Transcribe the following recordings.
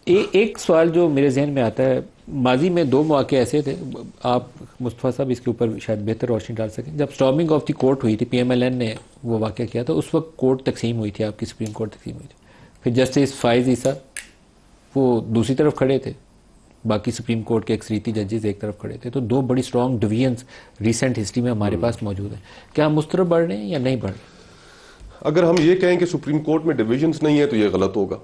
ایک سوال جو میرے ذہن میں آتا ہے، ماضی میں دو مواقع ایسے تھے، آپ مصطفیٰ صاحب اس کے اوپر شاید بہتر روشنی ڈال سکیں، جب سٹارمنگ آف دی کورٹ ہوئی تھی، پی ایم ایل این نے وہ واقعہ کیا تھا، اس وقت کورٹ تقسیم ہوئی تھی، آپ کی سپریم کورٹ تقسیم ہوئی تھی، پھر جسٹس فائز عیسیٰ وہ دوسری طرف کھڑے تھے، باقی سپریم کورٹ کے اکثریتی ججز ایک طرف کھڑے تھے، تو دو بڑی اسٹرانگ ڈویژنز ریسنٹ ہسٹری میں ہمارے پاس موجود ہیں. کیا ہم اس طرف بڑھ رہے ہیں یا نہیں بڑھ رہے؟ اگر ہم یہ کہیں کہ سپریم کورٹ میں ڈویژنز نہیں ہے تو یہ غلط ہوگا.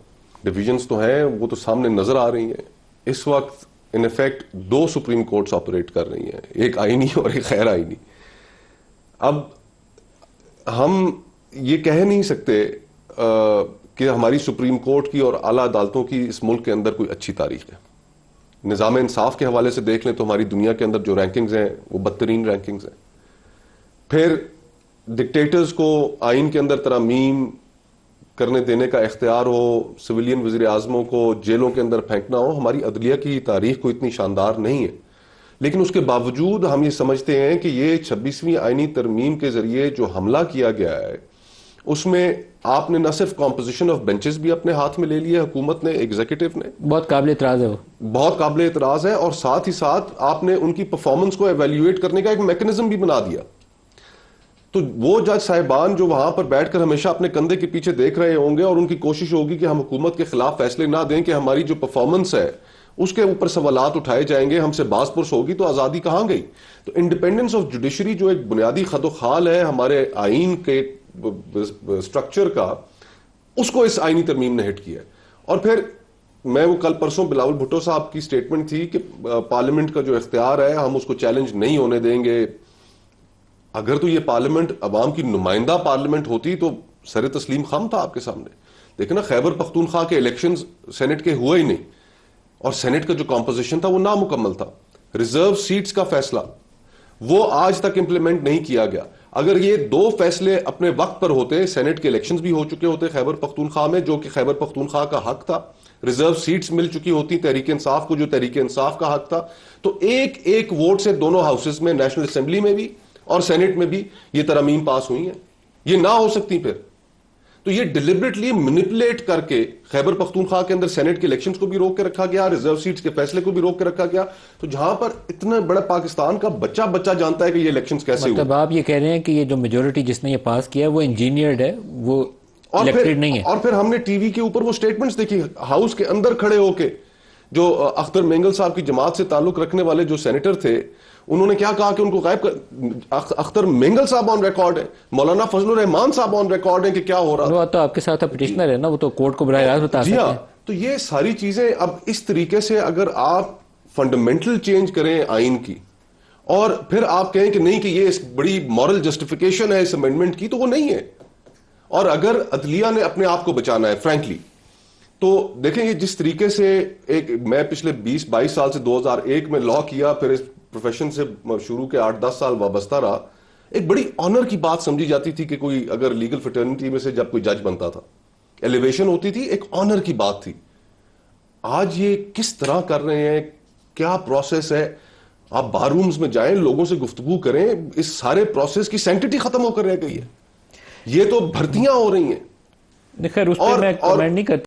ڈویژنز تو ہیں، وہ تو سامنے نظر آ رہی ہیں. اس وقت ان ایفیکٹ دو سپریم کورٹس آپریٹ کر رہی ہیں، ایک آئینی اور ایک غیر آئینی. اب ہم یہ کہہ نہیں سکتے کہ ہماری سپریم کورٹ کی اور اعلیٰ عدالتوں کی اس ملک کے اندر کوئی اچھی تاریخ ہے. نظام انصاف کے حوالے سے دیکھ لیں تو ہماری دنیا کے اندر جو رینکنگز ہیں وہ بدترین رینکنگز ہیں. پھر ڈکٹیٹرز کو آئین کے اندر ترامیم کرنے دینے کا اختیار ہو، سویلین وزیر اعظموں کو جیلوں کے اندر پھینکنا ہو. ہماری عدلیہ کی تاریخ کو اتنی شاندار نہیں ہے، لیکن اس کے باوجود ہم یہ سمجھتے ہیں کہ یہ 26ویں آئینی ترمیم کے ذریعے جو حملہ کیا گیا ہے اس میں آپ نے نہ صرف کمپوزیشن آف بینچز بھی اپنے ہاتھ میں لے لیے، حکومت نے، ایگزیکٹو نے. بہت قابل اعتراض ہے، وہ بہت قابل اعتراض ہے. اور ساتھ ہی ساتھ آپ نے ان کی پرفارمنس کو ایویلیویٹ کرنے کا ایک میکنزم بھی بنا دیا. تو وہ جج صاحبان جو وہاں پر بیٹھ کر ہمیشہ اپنے کندھے کے پیچھے دیکھ رہے ہوں گے اور ان کی کوشش ہوگی کہ ہم حکومت کے خلاف فیصلے نہ دیں، کہ ہماری جو پرفارمنس ہے اس کے اوپر سوالات اٹھائے جائیں گے، ہم سے باز پرس ہوگی، تو آزادی کہاں گئی؟ تو انڈیپینڈنس آف جوڈیشری جو ایک بنیادی خد و خال ہے ہمارے آئین کے سٹرکچر کا، اس کو اس آئینی ترمیم نے ہٹ کیا. اور پھر میں وہ کل پرسوں بلاول بھٹو صاحب کی سٹیٹمنٹ تھی کہ پارلیمنٹ کا جو اختیار ہے ہم اس کو چیلنج نہیں ہونے دیں گے. اگر تو یہ پارلیمنٹ عوام کی نمائندہ پارلیمنٹ ہوتی تو سر تسلیم خم تھا آپ کے سامنے. لیکن خیبر پختونخوا کے الیکشنز سینٹ کے ہوئے ہی نہیں، اور سینٹ کا جو کمپوزیشن تھا وہ نامکمل تھا. ریزرو سیٹس کا فیصلہ وہ آج تک امپلیمنٹ نہیں کیا گیا. اگر یہ دو فیصلے اپنے وقت پر ہوتے، سینٹ کے الیکشنز بھی ہو چکے ہوتے خیبر پختونخوا میں، جو کہ خیبر پختونخوا کا حق تھا، ریزرو سیٹس مل چکی ہوتی تحریک انصاف کو، جو تحریک انصاف کا حق تھا، تو ایک ایک ووٹ سے دونوں ہاؤسز میں، نیشنل اسمبلی میں بھی اور سینٹ میں بھی یہ ترامیم پاس ہوئی ہیں. یہ نہ ہو سکتی. پھر تو یہ ڈیلیبریٹلی مینیپولیٹ کر کے خیبر پختونخوا کے اندر سینٹ کے الیکشنز کو بھی روک کے رکھا گیا، ریزرو سیٹس کے فیصلے کو بھی روک کے رکھا گیا. تو جہاں پر اتنا بڑا پاکستان کا بچہ جانتا ہے کہ یہ الیکشنز کیسے ہوئے. مطلب آپ یہ کہہ رہے ہیں کہ یہ جو میجورٹی جس نے یہ پاس کیا وہ انجینئرڈ ہے، وہ الیکٹڈ نہیں ہے. اور پھر ہم نے ٹی وی کے اوپر وہ سٹیٹمنٹس دیکھی ہاؤس کے اندر کھڑے ہو کے، جو اختر مینگل صاحب کی جماعت سے تعلق رکھنے والے جو سینیٹر تھے، انہوں نے کیا کہا کہ ان کو غائب کر. اختر مینگل صاحب آن ریکارڈ ہیں، مولانا فضل الرحمان صاحب آن ریکارڈ ہیں کہ کیا ہو رہا ہے. وہ تو آپ کے ساتھ پٹیشنر ہے نا، وہ تو کورٹ کو براہ راست بتا سکتے ہیں. تو یہ ساری چیزیں اب اس طریقے سے اگر آپ فنڈامنٹل چینج کریں آئین کی، اور پھر آپ کہیں کہ نہیں کہ یہ اس بڑی مورل جسٹیفیکیشن ہے اس امینڈمنٹ کی، تو وہ نہیں ہے. اور اگر عدلیہ نے اپنے آپ کو بچانا ہے فرینکلی، تو دیکھیں یہ جس طریقے سے میں پچھلے 20-22 سال سے 2001 میں لا کیا، پھر اس پروفیشن سے شروع کے 8-10 سال وابستہ رہا، ایک بڑی آنر کی بات سمجھی جاتی تھی کہ کوئی اگر لیگل فٹرنیٹی میں سے جب کوئی جج بنتا تھا، ایلیویشن ہوتی تھی، ایک آنر کی بات تھی. آج یہ کس طرح کر رہے ہیں، کیا پروسیس ہے؟ آپ بار رومز میں جائیں، لوگوں سے گفتگو کریں، اس سارے پروسیس کی سینکٹیٹی ختم ہو کر رہ گئی ہے. یہ تو بھرتیاں ہو رہی ہیں. خیر اس پہ میں کمنٹ نہیں کرتا.